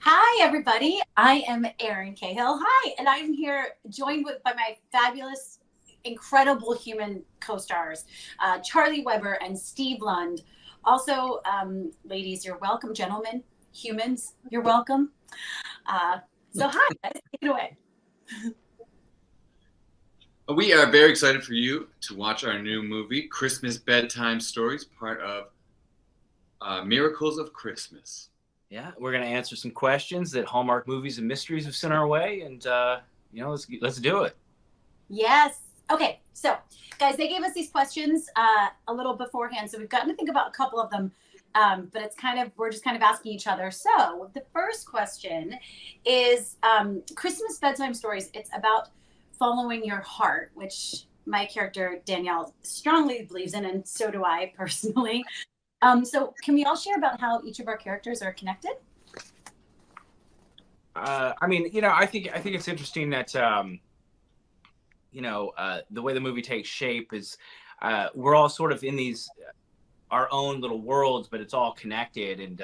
Hi, everybody. I am Erin Cahill. Hi, and I'm here joined by my fabulous, incredible human co-stars, Charlie Weber and Steve Lund. Also, ladies, you're welcome. Gentlemen, humans, you're welcome. So, hi, guys. Take it away. We are very excited for you to watch our new movie, Christmas Bedtime Stories, part of Miracles of Christmas. Yeah, we're going to answer some questions that Hallmark Movies and Mysteries have sent our way, and let's do it. Yes. Okay. So, guys, they gave us these questions a little beforehand, so we've gotten to think about a couple of them. But we're just kind of asking each other. So the first question is Christmas Bedtime Stories. It's about following your heart, which my character Danielle strongly believes in, and so do I personally. So can we all share about how each of our characters are connected? I think it's interesting that the way the movie takes shape is we're all sort of in these our own little worlds, but it's all connected. And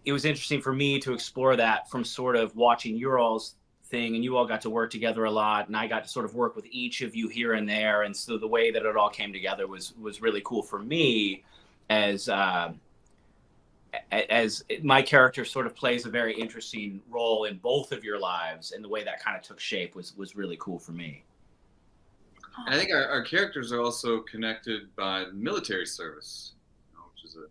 it was interesting for me to explore that from sort of watching your all's thing, and you all got to work together a lot, and I got to sort of work with each of you here and there. And so the way that it all came together was really cool for me, as my character sort of plays a very interesting role in both of your lives, and the way that kind of took shape was really cool for me. And I think our characters are also connected by military service, which is a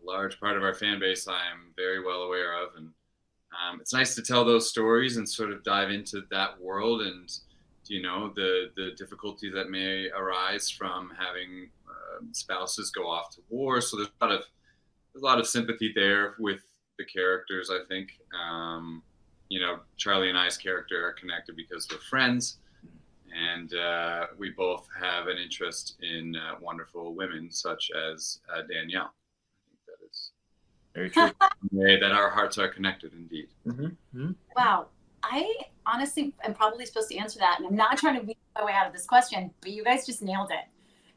large part of our fan base I am very well aware of. And it's nice to tell those stories and sort of dive into that world and, the difficulties that may arise from having spouses go off to war. So there's a lot of sympathy there with the characters, I think. Charlie and I's character are connected because we're friends. And we both have an interest in wonderful women such as Danielle. I think that is very true. That our hearts are connected, indeed. Mm-hmm. Wow. I honestly am probably supposed to answer that, and I'm not trying to weasel my way out of this question, but you guys just nailed it.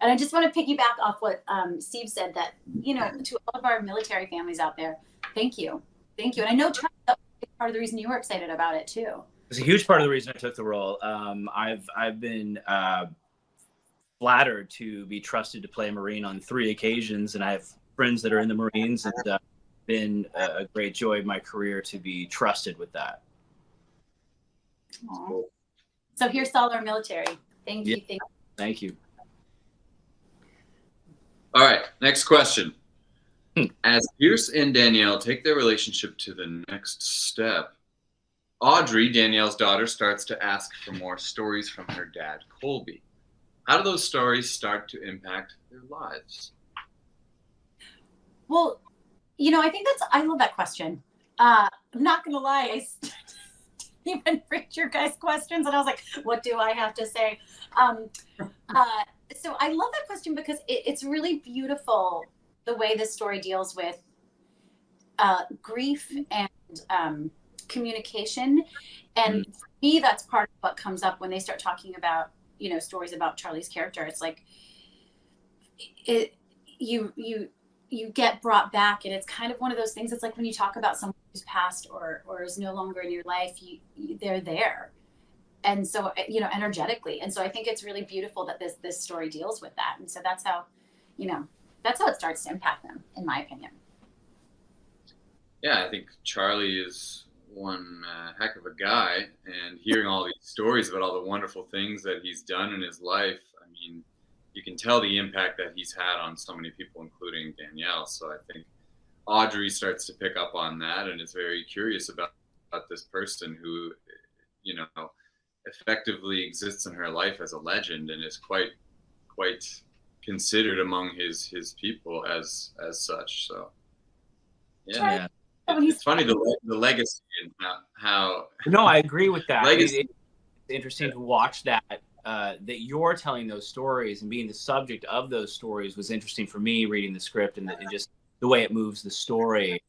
And I just want to piggyback off what Steve said, that, to all of our military families out there, thank you. Thank you. And I know Charlie, that was part of the reason you were excited about it, too. It's a huge part of the reason I took the role. I've been flattered to be trusted to play a Marine on 3 occasions, and I have friends that are in the Marines, and it's been a great joy of my career to be trusted with that. Aww. So here's all our military. Thank you. Thank you. All right, next question. As Pierce and Danielle take their relationship to the next step, Audrey, Danielle's daughter, starts to ask for more stories from her dad, Colby. How do those stories start to impact their lives? Well, I think I love that question. I'm not going to lie. I didn't even read your guys' questions, and I was like, what do I have to say? So I love that question because it's really beautiful the way this story deals with grief and communication. And for me, that's part of what comes up when they start talking about, stories about Charlie's character. It's like you get brought back, and it's kind of one of those things. It's like when you talk about someone who's passed or is no longer in your life, they're there. And so, energetically. And so I think it's really beautiful that this story deals with that. And so that's how it starts to impact them, in my opinion. Yeah, I think Charlie is one heck of a guy, and hearing all these stories about all the wonderful things that he's done in his life, I mean, you can tell the impact that he's had on so many people, including Danielle. So I think Audrey starts to pick up on that and is very curious about this person who, effectively exists in her life as a legend and is quite considered among his people as such. So yeah. It's funny the legacy and how. No, I agree with that. It's interesting to watch that you're telling those stories and being the subject of those stories was interesting for me, reading the script and just the way it moves the story.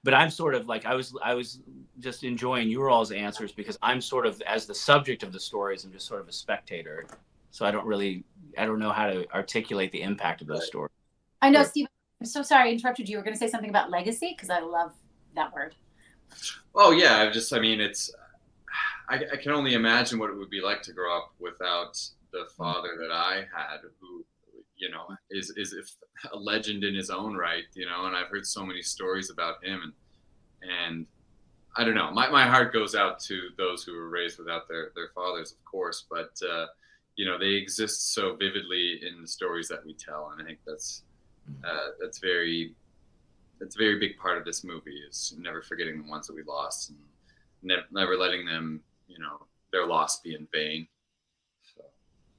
But I'm sort of like I was just enjoying your all's answers because I'm sort of, as the subject of the stories, I'm just sort of a spectator. So I don't know how to articulate the impact of those stories. I know, Steve. I'm so sorry I interrupted you. You were going to say something about legacy, because I love that word. Oh yeah, I mean, I can only imagine what it would be like to grow up without the father that I had, who, you know, is a legend in his own right, you know, and I've heard so many stories about him, and I don't know, my heart goes out to those who were raised without their fathers, of course, but you know, they exist so vividly in the stories that we tell, and I think that's very, that's a very big part of this movie, is never forgetting the ones that we lost, and never letting them, you know, their loss be in vain. So,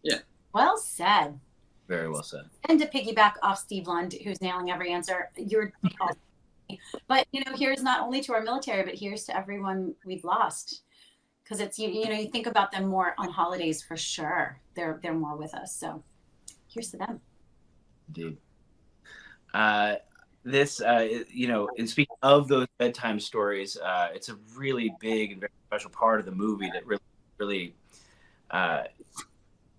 yeah. Well said. Very well said. And to piggyback off Steve Lund, who's nailing every answer, you're awesome. But, you know, here's not only to our military, but here's to everyone we've lost. Because it's, you know, you think about them more on holidays for sure. They're more with us. So here's to them. Indeed. This, you know, and speaking of those bedtime stories, it's a really big and very special part of the movie that really,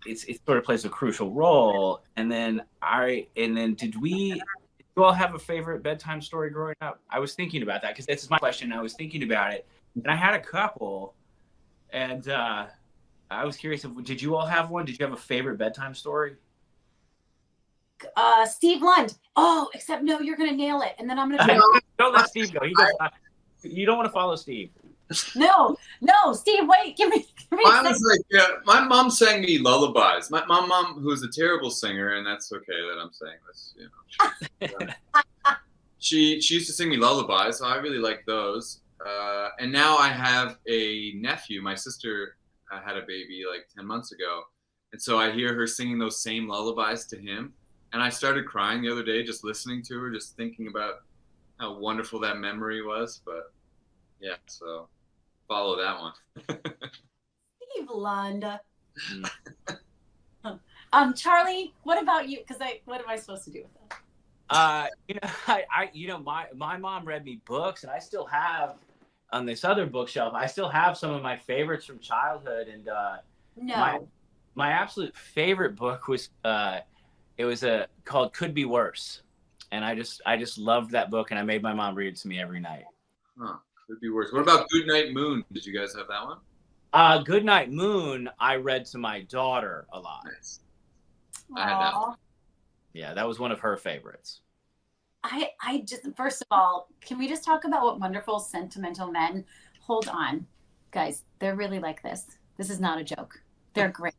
it sort of plays a crucial role. And then did you all have a favorite bedtime story growing up? I was thinking about that because this is my question. I was thinking about it, and I had a couple, and I was curious, did you all have one? Did you have a favorite bedtime story? Steve Lund. Oh, except no, you're gonna nail it, and then I'm gonna don't let Steve go. He goes. You don't want to follow Steve. No, Steve. Wait, give me. Mine was like, my mom sang me lullabies. My mom, who's a terrible singer, and that's okay that I'm saying this. You know, she used to sing me lullabies, so I really like those. And now I have a nephew. My sister had a baby like 10 months ago, and so I hear her singing those same lullabies to him. And I started crying the other day just listening to her, just thinking about how wonderful that memory was. But yeah, so follow that one. Steve Lund. Charlie, what about you? Because what am I supposed to do with that? You know, my mom read me books, and I still have on this other bookshelf. I still have some of my favorites from childhood, and my absolute favorite book was it was called Could Be Worse, and I just loved that book, and I made my mom read it to me every night. Huh, Could Be Worse. What about Goodnight Moon? Did you guys have that one? Goodnight Moon, I read to my daughter a lot. Nice. I had that one. Yeah, that was one of her favorites. I just, first of all, can we just talk about what wonderful sentimental men? Hold on, guys, they're really like this. This is not a joke. They're great.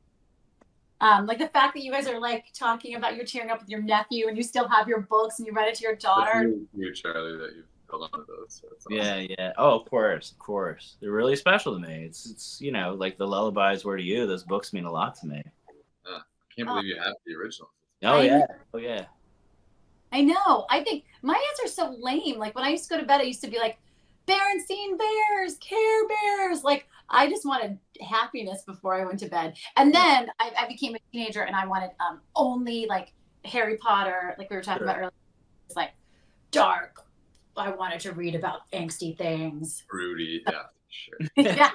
Like the fact that you guys are like talking about you're tearing up with your nephew and you still have your books and you read it to your daughter. You, Charlie, that you've held on to those. So awesome. Yeah. Oh, of course. They're really special to me. It's you know, like the lullabies were to you. Those books mean a lot to me. I can't believe you have the original. Oh yeah. I know. I think my answer's so lame. Like when I used to go to bed, I used to be like, Berenstein Bears, Care Bears. Like I just wanted happiness before I went to bed. And then I became a teenager and I wanted only like Harry Potter, like we were talking about earlier. It's like dark. I wanted to read about angsty things. Broody, yeah, sure. Yeah.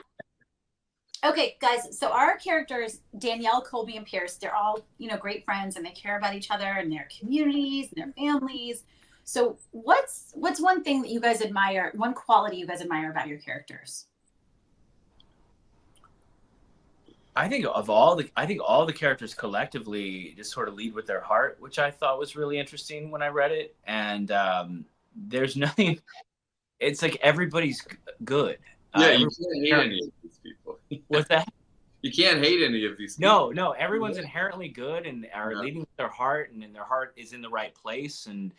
Okay, guys. So our characters, Danielle, Colby, and Pierce, they're all, you know, great friends and they care about each other and their communities and their families. So what's one thing that you guys admire, one quality you guys admire about your characters? I think all the characters collectively just sort of lead with their heart, which I thought was really interesting when I read it. And there's nothing. It's like everybody's good. Yeah, you can't hate any of these people. What's that? You can't hate any of these people. No, everyone's inherently good and are leading with their heart, and their heart is in the right place. And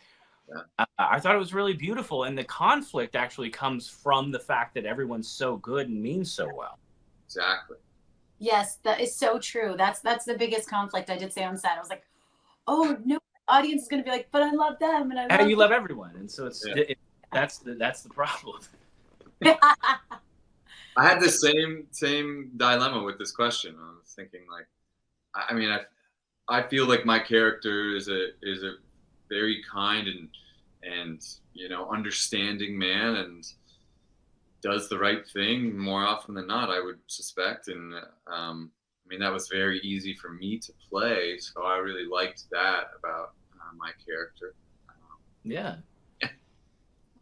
I thought it was really beautiful. And the conflict actually comes from the fact that everyone's so good and means so well. Exactly. Yes, that is so true. That's the biggest conflict. I did say on set. I was like, oh no, the audience is going to be like, but I love them, and you love everyone, and so that's the problem. I had the same dilemma with this question. I was thinking like, I mean, I feel like my character is a very kind and you know, understanding man and does the right thing more often than not, I would suspect. And I mean, that was very easy for me to play, so I really liked that about my character. Yeah.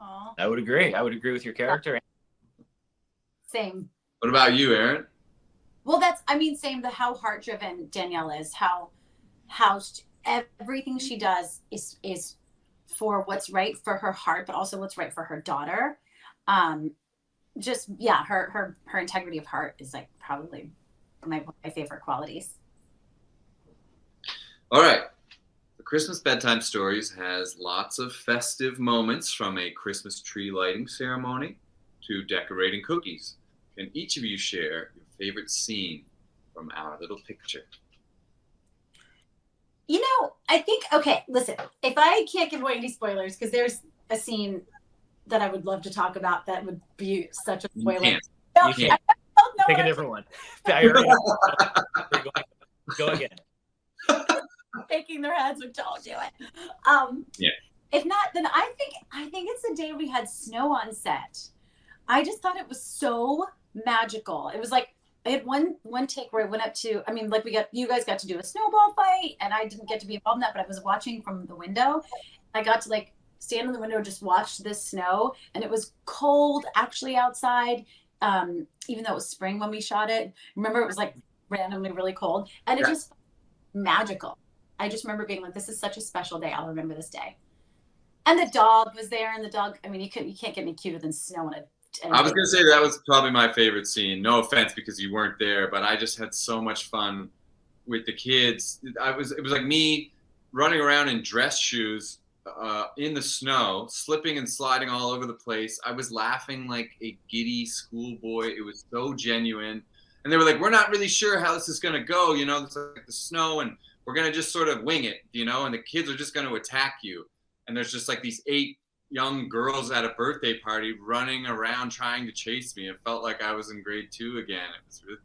Aww. I would agree. I would agree with your character. Same. What about you, Aaron? Well, same. How heart driven Danielle is. How everything she does is for what's right for her heart, but also what's right for her daughter. Her integrity of heart is like probably my favorite qualities. All right. The Christmas Bedtime Stories has lots of festive moments, from a Christmas tree lighting ceremony to decorating cookies. Can each of you share your favorite scene from our little picture? I think, okay, listen, if I can't give away any spoilers, because there's a scene that I would love to talk about that would be such a spoiler. You can't. No, You can't. Pick a different one. I already know. Go again. Shaking their heads, but don't do it. Yeah. If not, then I think it's the day we had snow on set. I just thought it was so magical. It was like I had one take where I went up to, you guys got to do a snowball fight, and I didn't get to be involved in that, but I was watching from the window. I got to like stand in the window and just watch this snow, and it was cold actually outside, even though it was spring when we shot it. Remember, it was like randomly really cold, and it just magical. I just remember being like, this is such a special day. I'll remember this day. And the dog was there, and the dog, you can't get any cuter than snow in it. I was going to say that was probably my favorite scene. No offense, because you weren't there, but I just had so much fun with the kids. It was like me running around in dress shoes in the snow, slipping and sliding all over the place. I was laughing like a giddy schoolboy. It was so genuine. And they were like, we're not really sure how this is going to go. It's like the snow, and we're going to just sort of wing it, and the kids are just going to attack you. And there's just like these 8 young girls at a birthday party running around trying to chase me. It felt like I was in grade 2 again. It was really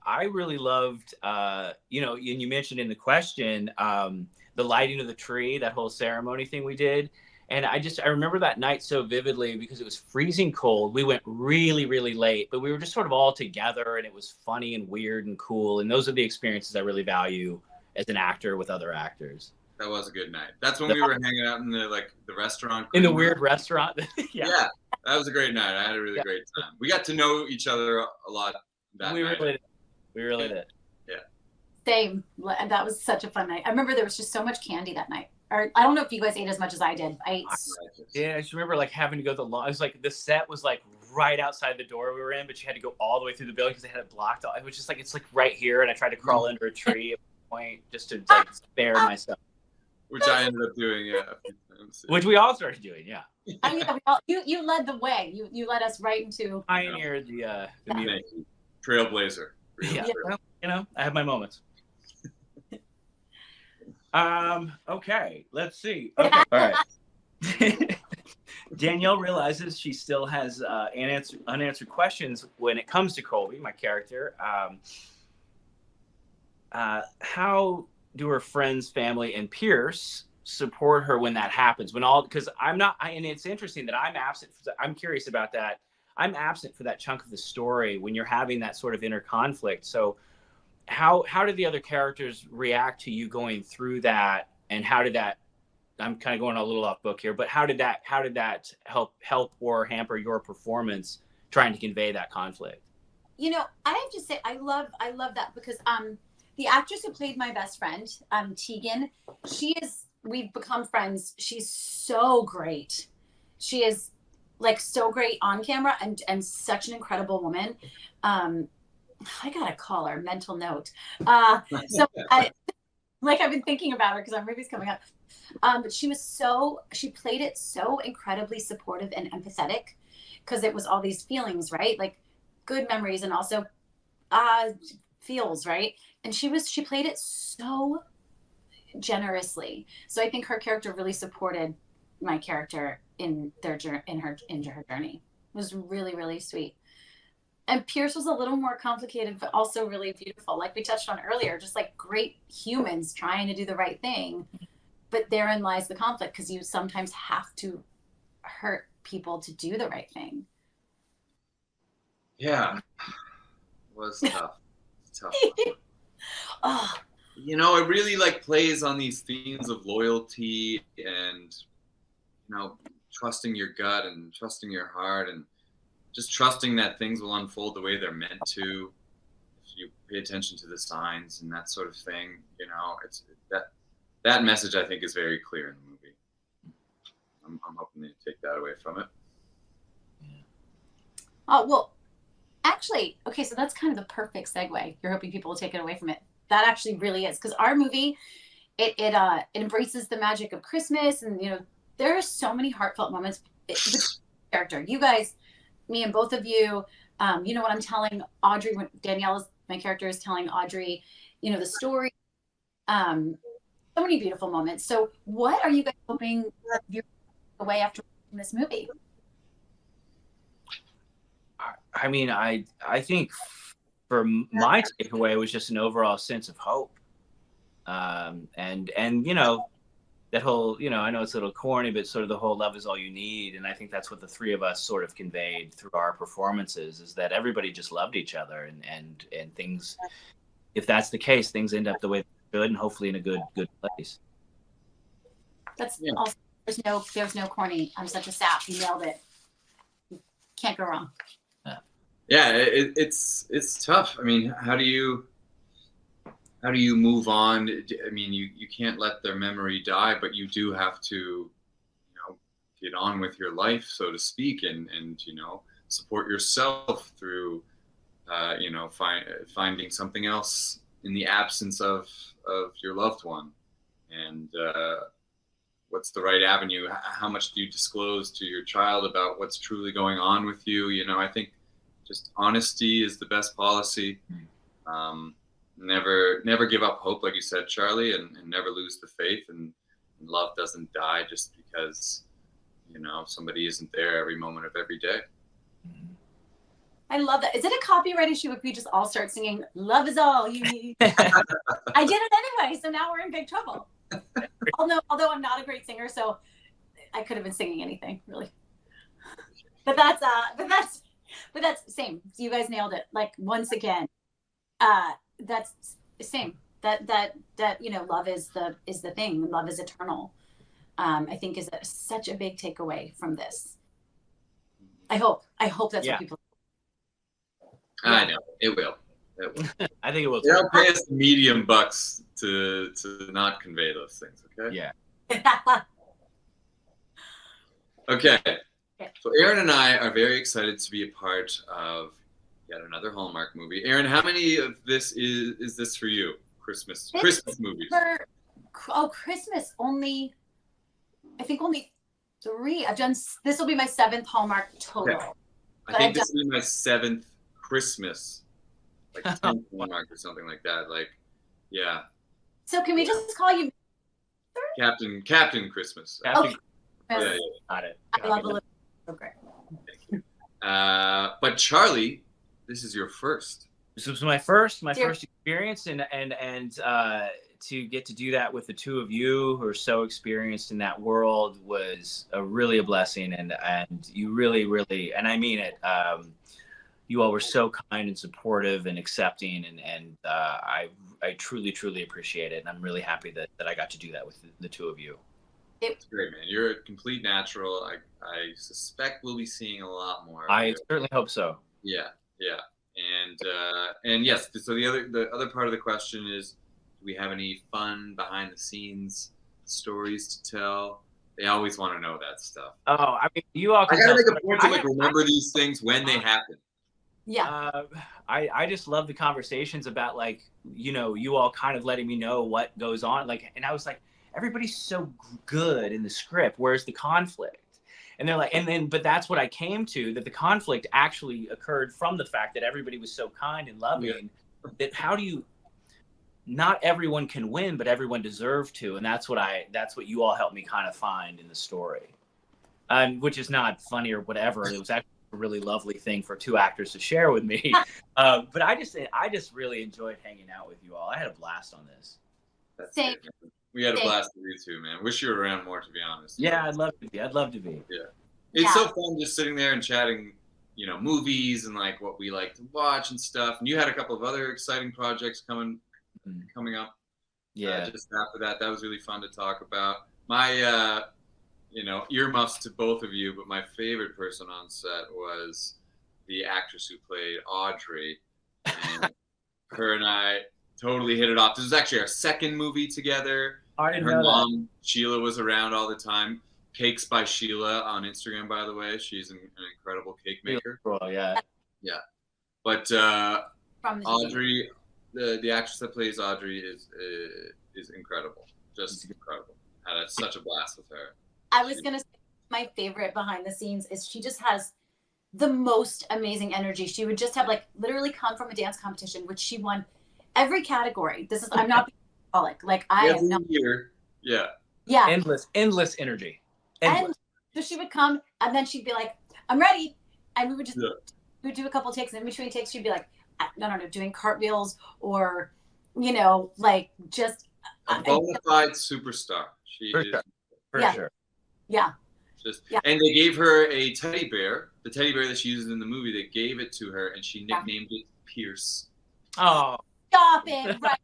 I really loved and you mentioned in the question the lighting of the tree, that whole ceremony thing we did. And I remember that night so vividly because it was freezing cold. We went really, really late, but we were just sort of all together, and it was funny and weird and cool. And those are the experiences I really value as an actor with other actors. That was a good night. That's when we were hanging out in the restaurant. In the weird restaurant. Yeah, that was a great night. I had a really great time. We got to know each other a lot that night. We really did. Yeah. Same. That was such a fun night. I remember there was just so much candy that night. Or I don't know if you guys ate as much as I did. I just remember like having to go to the lawn. It was like the set was like right outside the door we were in, but you had to go all the way through the building because they had it blocked off. It was just like it's like right here, and I tried to crawl under a tree at one point just to like spare myself. Which I ended up doing, yeah. Which we all started doing, yeah. You led the way. You led us right into pioneered the music. Trailblazer. Yeah. Well, I have my moments. Okay, let's see. Okay, all right. Danielle realizes she still has unanswered questions when it comes to Colby, my character. How do her friends, family, and Pierce support her when that happens? Because I'm not, and it's interesting that I'm absent. I'm curious about that. I'm absent for that chunk of the story when you're having that sort of inner conflict. So how did the other characters react to you going through that? And how did that, I'm kind of going a little off book here, but how did that help or hamper your performance trying to convey that conflict? I have to say, I love that because, the actress who played my best friend, Tegan, we've become friends. She's so great. She is like so great on camera and such an incredible woman. I gotta call her, mental note. I've been thinking about her because our movie's coming up. But she played it so incredibly supportive and empathetic because it was all these feelings, right? Like good memories and also feels, right? And she played it so generously. So I think her character really supported my character in her journey. It was really, really sweet. And Pierce was a little more complicated, but also really beautiful. Like we touched on earlier, just like great humans trying to do the right thing. But therein lies the conflict because you sometimes have to hurt people to do the right thing. Yeah. It was tough. Oh. It really like plays on these themes of loyalty and trusting your gut and trusting your heart and just trusting that things will unfold the way they're meant to. If you pay attention to the signs and that sort of thing, it's that message I think is very clear in the movie. I'm hoping they take that away from it. Oh, well, actually, okay, so that's kind of the perfect segue. You're hoping people will take it away from it. That actually really is, because our movie, it embraces the magic of Christmas, and there are so many heartfelt moments. The character, you guys, me and both of you, you know what I'm telling Audrey when my character is telling Audrey, the story. So many beautiful moments. So, what are you guys hoping you away after watching this movie? I mean, I think for my takeaway, it was just an overall sense of hope. And that whole, I know it's a little corny, but sort of the whole love is all you need. And I think that's what the three of us sort of conveyed through our performances, is that everybody just loved each other, and things, if that's the case, things end up the way they should, and hopefully in a good place. That's also, there's no corny. I'm such a sap. You nailed it. Can't go wrong. Yeah, it's tough. I mean, how do you move on? I mean, you can't let their memory die, but you do have to, get on with your life, so to speak, and support yourself through, finding something else in the absence of your loved one, and what's the right avenue? How much do you disclose to your child about what's truly going on with you? I think just honesty is the best policy. Never give up hope, like you said, Charlie, and never lose the faith. And love doesn't die just because, somebody isn't there every moment of every day. I love that. Is it a copyright issue if we just all start singing "Love is all you need"? I did it anyway, so now we're in big trouble. Although I'm not a great singer, so I could have been singing anything, really. But that's same. So you guys nailed it. Like, once again, that's the same. That love is the thing. Love is eternal. I think is such a big takeaway from this. I hope that's what people. I know it will. I think it will. They don't pay us medium bucks to not convey those things. Okay. Yeah. Okay. So Aaron and I are very excited to be a part of yet another Hallmark movie. Aaron, how many of this is this for you? Christmas movies. Christmas I think only 3. I've done. This will be my 7th Hallmark total. Okay. I think this will be my 7th Christmas, like 10th Hallmark or something like that. Like, yeah. So can we just call you Captain Christmas? Okay. Yeah. Got it. I love a little. Okay. But Charlie, this is your first. This was my first experience, and to get to do that with the two of you who are so experienced in that world was really a blessing, and you really, and I mean it. You all were so kind and supportive and accepting, and I truly appreciate it, and I'm really happy that I got to do that with the two of you. It's great, man. You're a complete natural. I suspect we'll be seeing a lot more. I certainly hope so. Yeah. And yes, so the other part of the question is, do we have any fun behind the scenes stories to tell? They always want to know that stuff. Oh, I mean, you all. I gotta make a point to remember these things when they happen. Yeah. I just love the conversations about, like, you all kind of letting me know what goes on, like, and I was like, everybody's so good in the script, where's the conflict? And they're like, but that's what I came to, that the conflict actually occurred from the fact that everybody was so kind and loving. Yeah. That not everyone can win, but everyone deserved to. And that's what you all helped me kind of find in the story. Which is not funny or whatever. It was actually a really lovely thing for 2 actors to share with me. But I just really enjoyed hanging out with you all. I had a blast on this. Same. We had a blast with you too, man. Wish you were around more, to be honest. Yeah, I'd love to be. Yeah. It's so fun just sitting there and chatting, movies and like what we like to watch and stuff. And you had a couple of other exciting projects coming up. Yeah. Just after that was really fun to talk about. My you know, earmuffs to both of you, but my favorite person on set was the actress who played Audrey. And her and I totally hit it off. This was actually our second movie together. I didn't Her know mom, Sheila, was around all the time. Cakes by Sheila on Instagram, by the way. She's an incredible cake maker. Cool, yeah. Yeah. But Audrey, the actress that plays Audrey is incredible. Just incredible. I had such a blast with her. I was going to say my favorite behind the scenes is she just has the most amazing energy. She would just have like literally come from a dance competition, which she won every category. This is, I'm not being alcoholic. Like I am not. Year. Yeah. Yeah. Endless energy. Endless. And so she would come and then she'd be like, I'm ready. And we would just we would do a couple takes, and in between takes she'd be like, no, doing cartwheels or, you know, like just a bona fide superstar. She is for sure. Yeah. And they gave her a teddy bear, the teddy bear that she uses in the movie. They gave it to her, and she nicknamed it Pierce. Oh, stop it! Right.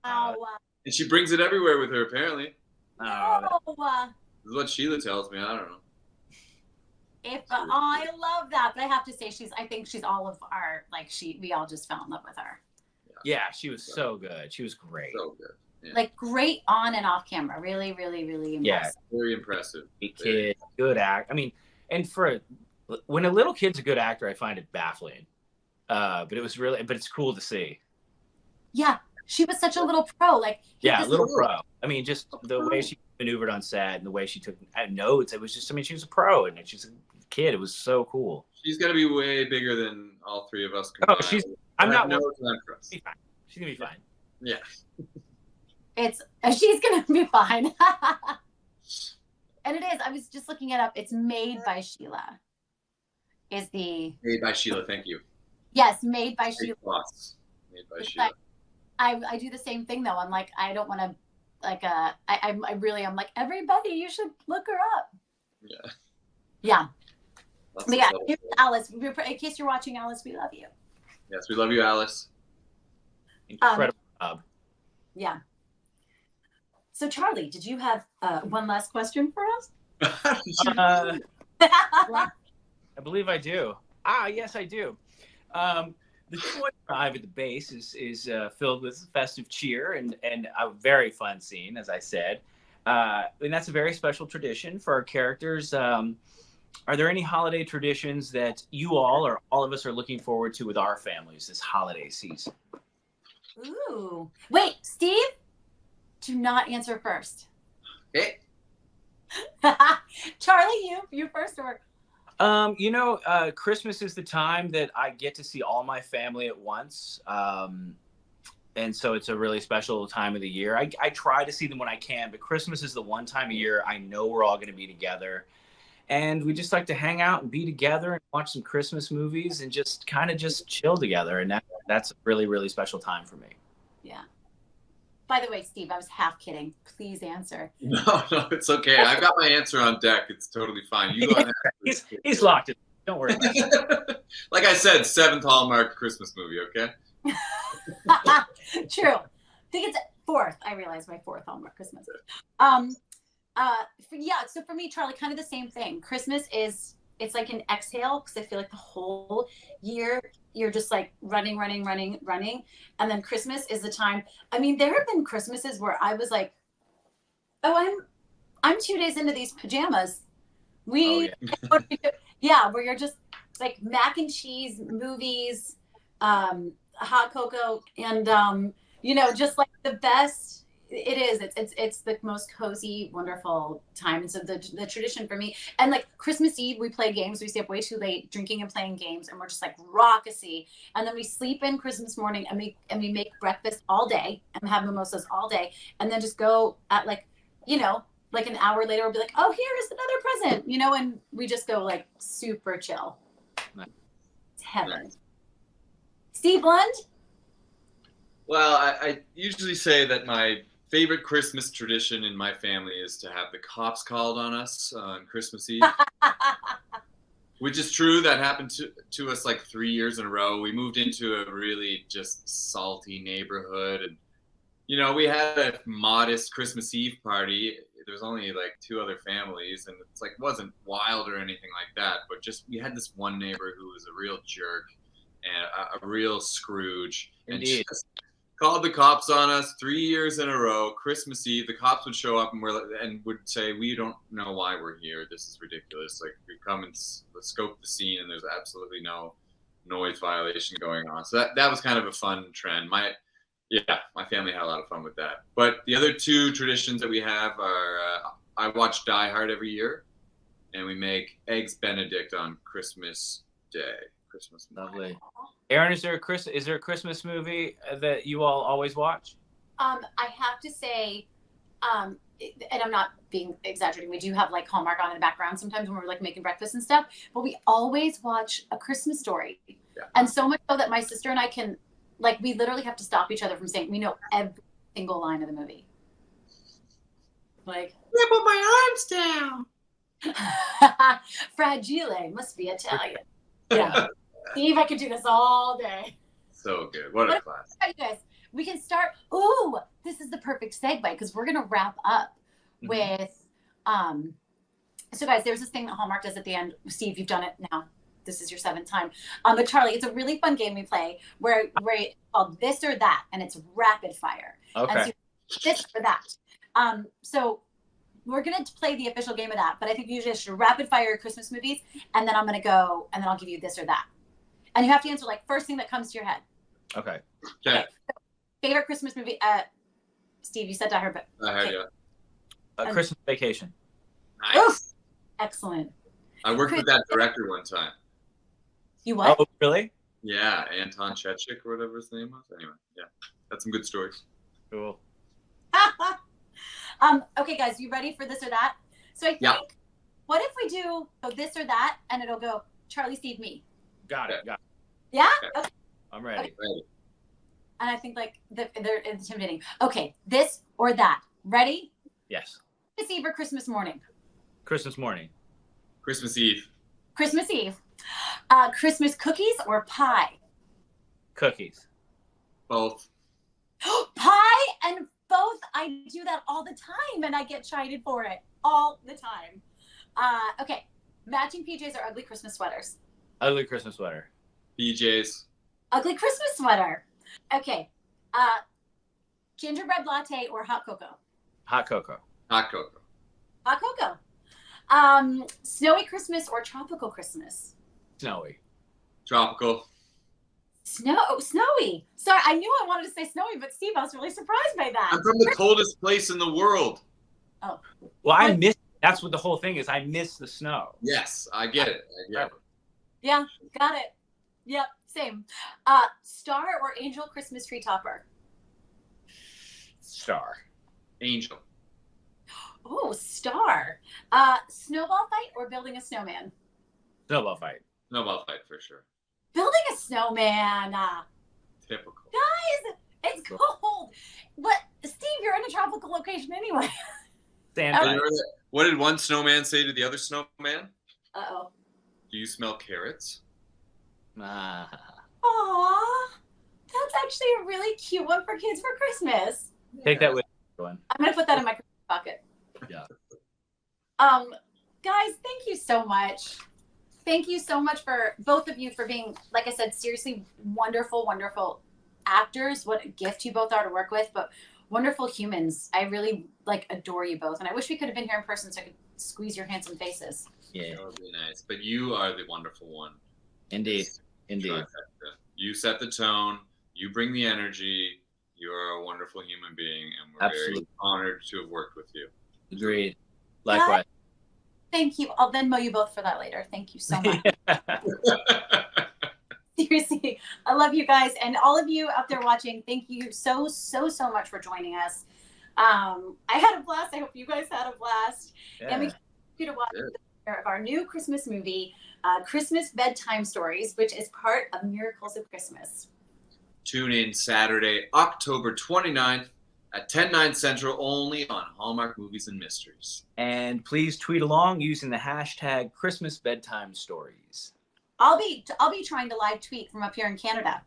Oh. And she brings it everywhere with her, apparently. No. This is what Sheila tells me. I don't know. I love that, but I have to say I think she's all of our we all just fell in love with her. Yeah, she was so good. She was great. So good. Yeah. Like great on and off camera. Really, really, really impressive. Yeah, very impressive. Kid, good act. I mean, and when a little kid's a good actor, I find it baffling. But it's cool to see. Yeah, she was such a little pro. Like a little pro. I mean, just the way she maneuvered on set and the way she took notes. It was just, I mean, she was a pro and she's a kid. It was so cool. She's gonna be way bigger than all three of us combined. Oh, I'm not. No time for us. She's gonna be fine. Yeah. She's gonna be fine. And it is. I was just looking it up. It's Made by Sheila. Made by Sheila? Thank you. Yes, Made by Sheila. Made by Sheila. I do the same thing though. I'm like, I don't want to. I'm like, everybody, you should look her up. Yeah. Yeah. But yeah, here's Alice. In case you're watching, Alice, we love you. Yes, we love you, Alice. Incredible job. Yeah. So, Charlie, did you have one last question for us? I believe I do. Yes, I do. The toy drive at the base is filled with festive cheer and a very fun scene, as I said. And that's a very special tradition for our characters. Are there any holiday traditions that you all or all of us are looking forward to with our families this holiday season? Ooh. Wait, Steve? Do not answer first. Okay. Charlie, you first or... Christmas is the time that I get to see all my family at once. And so it's a really special time of the year. I try to see them when I can, but Christmas is the one time of year I know we're all going to be together. And we just like to hang out and be together and watch some Christmas movies and just kind of just chill together. And that's a really, really special time for me. Yeah. By the way, Steve, I was half kidding. Please answer. No, it's okay. I've got my answer on deck. It's totally fine. You go ahead. He's locked in. Don't worry about it. Like I said, 7th Hallmark Christmas movie, okay? True. I think it's 4th. I realized my 4th Hallmark Christmas. So for me, Charlie, kind of the same thing. Christmas it's like an exhale because I feel like the whole year you're just like running. And then Christmas is the time. I mean, there have been Christmases where I was like, oh, I'm 2 days into these pajamas. Where you're just like mac and cheese, movies, hot cocoa, and just like the best. It is. It's the most cozy, wonderful time. And so the tradition for me, and like Christmas Eve, we play games. We stay up way too late, drinking and playing games, and we're just like raucousy. And then we sleep in Christmas morning, and we make breakfast all day and have mimosas all day, and then just go at like an hour later, we'll be like, oh, here is another present, and we just go like super chill. Nice. It's heaven. Nice. Steve Lund? Well, I usually say that my favorite Christmas tradition in my family is to have the cops called on us on Christmas Eve. Which is true. That happened to us like 3 years in a row. We moved into a really just salty neighborhood. And, we had a modest Christmas Eve party. there's only like 2 other families, and it's like wasn't wild or anything like that, but just we had this one neighbor who was a real jerk and a real Scrooge, Indeed. and just called the cops on us 3 years in a row. Christmas Eve, the cops would show up and would say, "We don't know why we're here. This is ridiculous. Like, we come and scope the scene, and there's absolutely no noise violation going on." So that was kind of a fun trend. My family had a lot of fun with that. But the other 2 traditions that we have are I watch Die Hard every year, and we make Eggs Benedict on Christmas Day. Christmas morning. Lovely. Aaron, is there a Christmas movie that you all always watch? I have to say, and I'm not being exaggerating, we do have like Hallmark on in the background sometimes when we're like making breakfast and stuff, but we always watch A Christmas Story. Yeah. And so much so that my sister and I can, like, we literally have to stop each other from saying we know every single line of the movie. Like, yeah, put my arms down. Fragile must be Italian. Yeah. Steve, I could do this all day. So good. What a class. You guys, we can start. Ooh, this is the perfect segue because we're gonna wrap up with so guys, there's this thing that Hallmark does at the end. Steve, you've done it now. This is your 7th time. But Charlie, it's a really fun game we play where it's called This or That, and it's rapid fire. Okay. And so this or that. So we're gonna play the official game of that, but I think you just should rapid fire Christmas movies, and then I'm gonna go, and then I'll give you this or that. And you have to answer like first thing that comes to your head. Okay. Okay. Favorite Christmas movie? Steve, you said Die Hard, but I heard you. Christmas Vacation. Nice. Oof. Excellent. I worked with that director one time. You what? Oh, really? Yeah, Anton Chechik or whatever his name was. Anyway, yeah, that's some good stories. Cool. Okay, guys, you ready for this or that? So I think, what if we do this or that, and it'll go Charlie, Steve, me. Got it. Yeah. Okay. Okay. I'm ready. Okay. And I think like they're intimidating. Okay, this or that. Ready? Yes. Christmas Eve or Christmas morning? Christmas morning. Christmas Eve. Christmas Eve. Christmas cookies or pie? Cookies. Both. Pie and both. I do that all the time, and I get chided for it all the time. Okay, matching PJs or ugly Christmas sweaters? Ugly Christmas sweater. PJs. Ugly Christmas sweater. Okay. Gingerbread latte or hot cocoa? Hot cocoa. Hot cocoa. Hot cocoa. Snowy Christmas or tropical Christmas? Snowy. Tropical. Snowy. Sorry, I knew I wanted to say snowy, but Steve, I was really surprised by that. I'm from the coldest place in the world. Oh. Well, I miss. That's what the whole thing is. I miss the snow. Yes, I get it. Yeah, got it. Yep, same. Star or angel Christmas tree topper? Star. Angel. Oh, star. Snowball fight or building a snowman? Snowball fight. Snowball fight for sure. Building a snowman. Typical. Guys, it's cold. But Steve, you're in a tropical location anyway. Santa. What did one snowman say to the other snowman? Uh-oh. Do you smell carrots? Aw, that's actually a really cute one for kids for Christmas. Take that with you. I'm gonna put that in my Christmas pocket. Yeah. Guys, thank you so much. Thank you so much for both of you for being, like I said, seriously wonderful, wonderful actors. What a gift you both are to work with, but wonderful humans. I really adore you both, and I wish we could have been here in person so I could squeeze your handsome faces. Yeah, that would be nice. But you are the wonderful one. Indeed. You set the tone. You bring the energy. You are a wonderful human being, and we're very honored to have worked with you. Agreed. Likewise. Thank you. I'll Venmo you both for that later. Thank you so much. Seriously, I love you guys, and all of you out there watching. Thank you so much for joining us. I had a blast. I hope you guys had a blast. Yeah. And we continue you to watch the premiere of our new Christmas movie, Christmas Bedtime Stories, which is part of Miracles of Christmas. Tune in Saturday, October 29th at 10/9 Central, only on Hallmark Movies and Mysteries. And please tweet along using the hashtag Christmas Bedtime Stories. I'll be trying to live tweet from up here in Canada,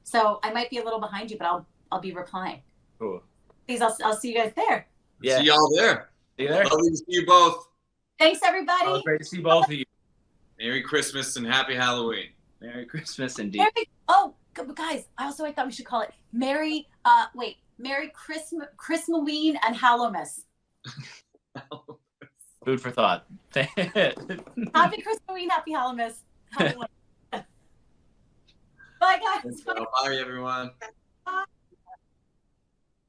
so I might be a little behind you, but I'll be replying. Cool. Please, I'll see you guys there. Yeah. See y'all there. See you there. Lovely to see you both. Thanks, everybody. Oh, great to see both of you. Merry Christmas and Happy Halloween. Merry Christmas indeed. Guys, I thought we should call it Merry Christmas and Hallowmas. Food for thought. Happy Christmas, happy Hallowmas. Bye, guys. Bye, everyone.